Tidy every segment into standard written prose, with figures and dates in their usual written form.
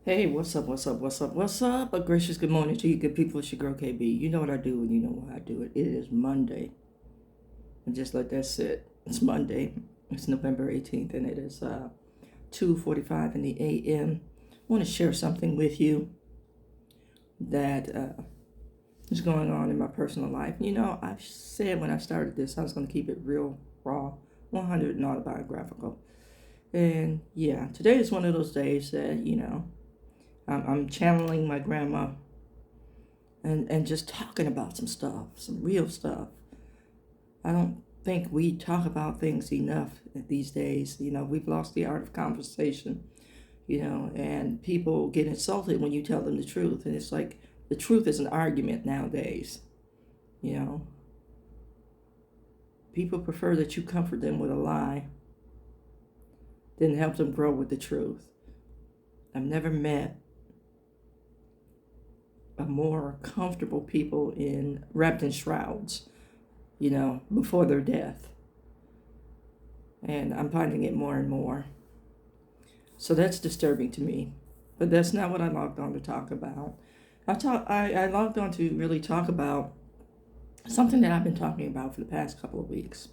Hey, what's up, what's up, what's up, what's up? A gracious good morning to you good people. It's your girl KB. You know what I do and you know why I do it. It is Monday. And just let that sit. It's Monday. It's November 18th and it is 2:45 in the AM. I want to share something with you that is going on in my personal life. You know, I've said when I started this, I was going to keep it real, raw, 100 and autobiographical. And yeah, today is one of those days that, I'm channeling my grandma and just talking about some stuff, some real stuff. I don't think we talk about things enough these days. You know, we've lost the art of conversation, and people get insulted when you tell them the truth. And it's like the truth is an argument nowadays, you know. People prefer that you comfort them with a lie than help them grow with the truth. I've never met a more comfortable people wrapped in shrouds, before their death. And I'm finding it more and more. So that's disturbing to me. But that's not what I logged on to talk about. I logged on to really talk about something that I've been talking about for the past couple of weeks.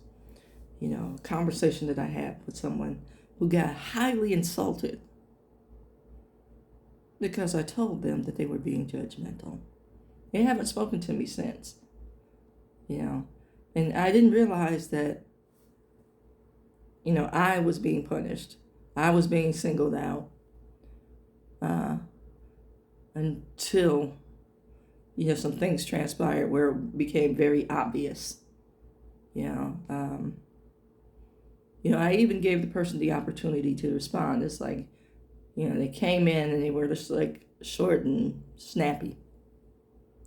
A conversation that I had with someone who got highly insulted because I told them that they were being judgmental. They haven't spoken to me since. And I didn't realize that, I was being punished. I was being singled out until, some things transpired where it became very obvious. I even gave the person the opportunity to respond. It's like, they came in and they were just like short and snappy.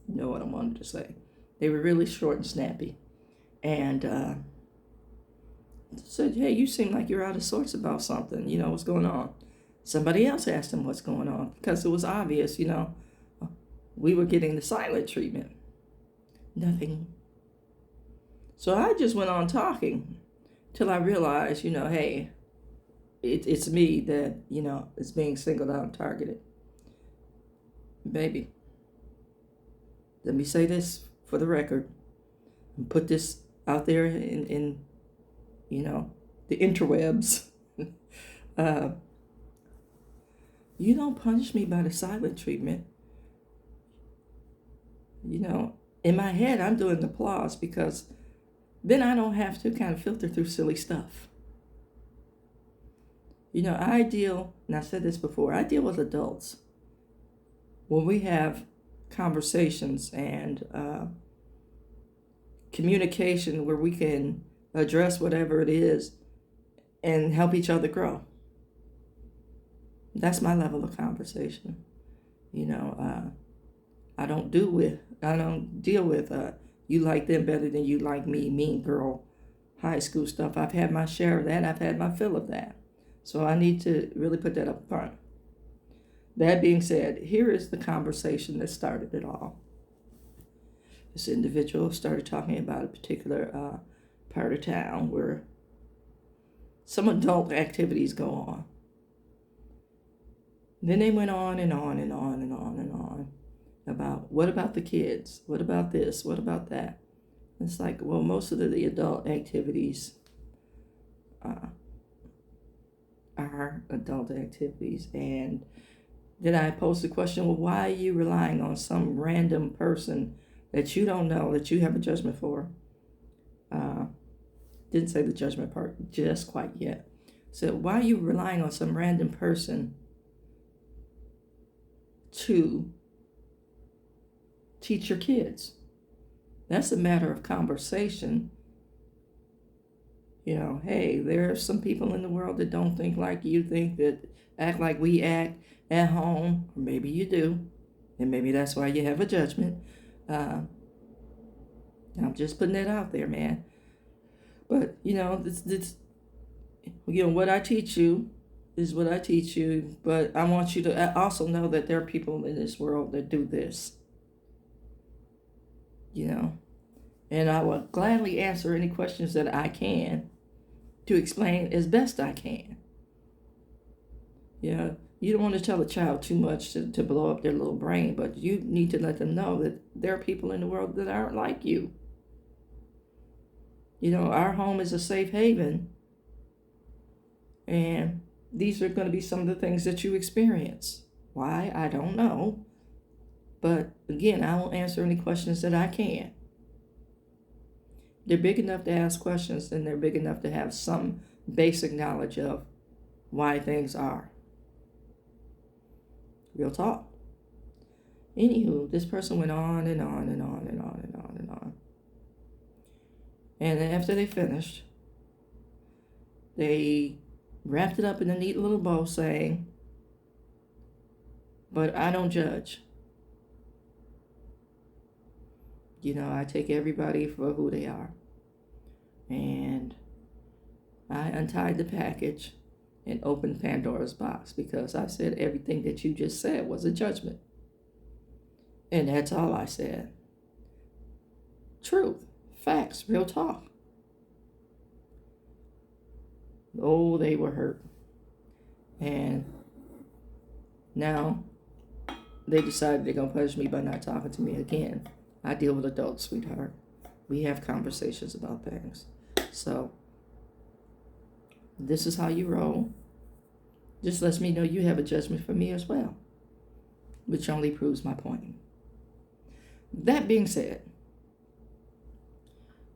You know what I wanted to say. They were really short and snappy. And said, hey, you seem like you're out of sorts about something. What's going on? Somebody else asked him what's going on because it was obvious, we were getting the silent treatment. Nothing. So I just went on talking till I realized, hey, it's me that, is being singled out and targeted. Baby, let me say this for the record and put this out there in the interwebs. You don't punish me by the silent treatment. In my head, I'm doing applause because then I don't have to kind of filter through silly stuff. I deal, and I said this before, I deal with adults. When we have conversations and communication where we can address whatever it is and help each other grow. That's my level of conversation. I don't deal with you like them better than you like me, mean girl, high school stuff. I've had my share of that. I've had my fill of that. So I need to really put that up front. That being said, here is the conversation that started it all. This individual started talking about a particular part of town where some adult activities go on. Then they went on and on and on and on and on about what about the kids? What about this? What about that? It's like, well, most of the adult activities are adult activities. And then I posed the question, well, why are you relying on some random person that you don't know, that you have a judgment for? Didn't say the judgment part just quite yet. So why are you relying on some random person to teach your kids? That's a matter of conversation. Hey, there are some people in the world that don't think like you think, that act like we act at home, or maybe you do, and maybe that's why you have a judgment. I'm just putting that out there, man. But this what I teach you is what I teach you. But I want you to also know that there are people in this world that do this. And I will gladly answer any questions that I can to explain as best I can. You don't want to tell a child too much to blow up their little brain, but you need to let them know that there are people in the world that aren't like you. You know, our home is a safe haven, and these are going to be some of the things that you experience. Why? I don't know. But again, I will answer any questions that I can. They're big enough to ask questions, and they're big enough to have some basic knowledge of why things are. Real talk. Anywho, this person went on and on and on and on and on and on. And then after they finished, they wrapped it up in a neat little bow saying, "But I don't judge. You know, I take everybody for who they are." And I untied the package and opened Pandora's box because I said everything that you just said was a judgment. And that's all I said. Truth, facts, real talk. Oh, they were hurt. And now they decided they're going to punish me by not talking to me again. I deal with adults, sweetheart. We have conversations about things. So, this is how you roll. Just lets me know you have a judgment for me as well, which only proves my point. That being said,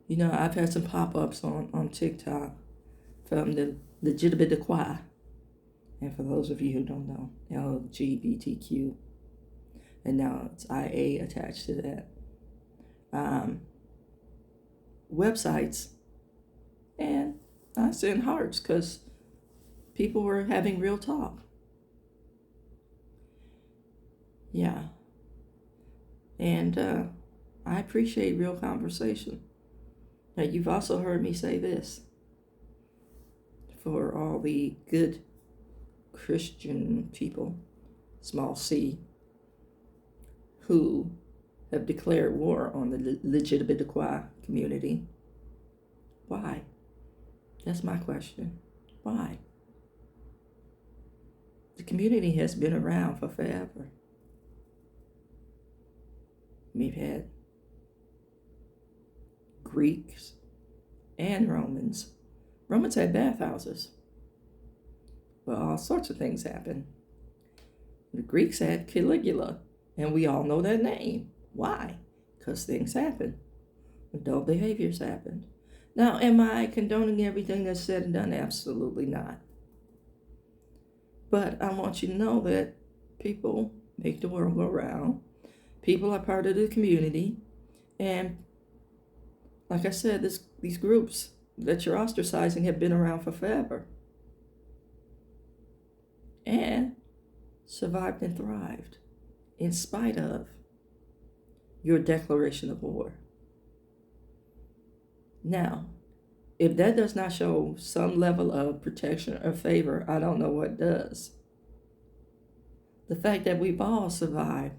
you know, I've had some pop-ups on TikTok from the LGBTQI, and for those of you who don't know, LGBTQ, and now it's IA attached to that, websites, and I sent hearts because people were having real talk. Yeah. And I appreciate real conversation. Now, you've also heard me say this. For all the good Christian people, small c, who have declared war on the LGBTQI community, why? That's my question. Why? The community has been around for forever. We've had Greeks and Romans. Romans had bathhouses. Well, all sorts of things happened. The Greeks had Caligula, and we all know that name. Why? Because things happened. Adult behaviors happened. Now, am I condoning everything that's said and done? Absolutely not. But I want you to know that people make the world go round. People are part of the community. And like I said, these groups that you're ostracizing have been around for forever. And survived and thrived in spite of your declaration of war. Now, if that does not show some level of protection or favor, I don't know what does. The fact that we've all survived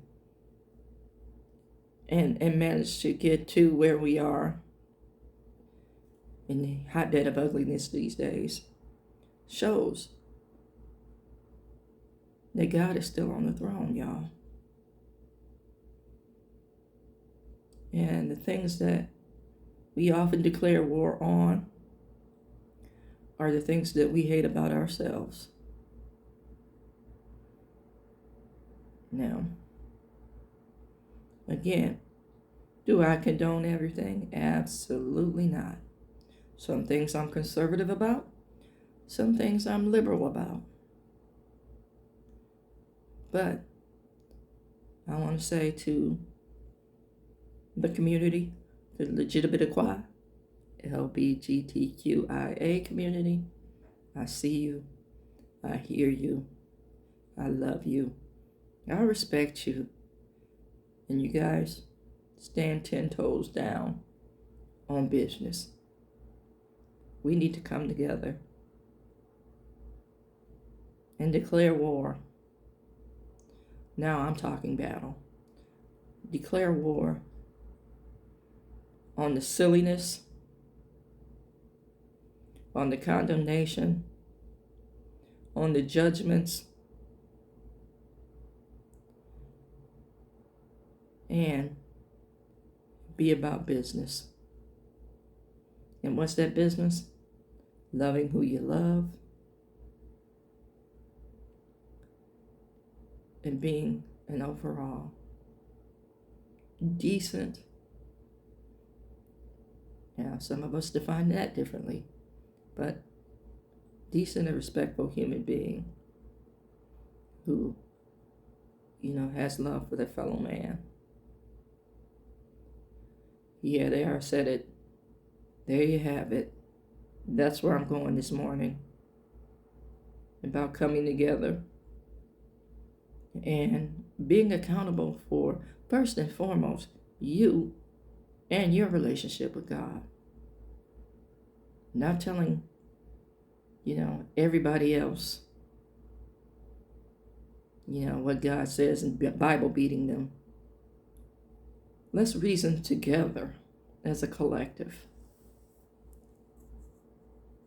and managed to get to where we are in the hotbed of ugliness these days shows that God is still on the throne, y'all. And the things that we often declare war on are the things that we hate about ourselves. Now, again, do I condone everything? Absolutely not. Some things I'm conservative about, some things I'm liberal about. But I want to say to the community, the LGBTQI, LGBTQIA community, I see you, I hear you, I love you, I respect you, and you guys stand 10 toes down on business. We need to come together and declare war. Now I'm talking battle. Declare war on the silliness, on the condemnation, on the judgments, and be about business. And what's that business? Loving who you love and being an overall decent. Now, some of us define that differently, but decent and respectful human being who, has love for their fellow man. Yeah, there, I said it. There you have it. That's where I'm going this morning. About coming together and being accountable for, first and foremost, you and your relationship with God. Not telling, everybody else, what God says and Bible beating them. Let's reason together as a collective.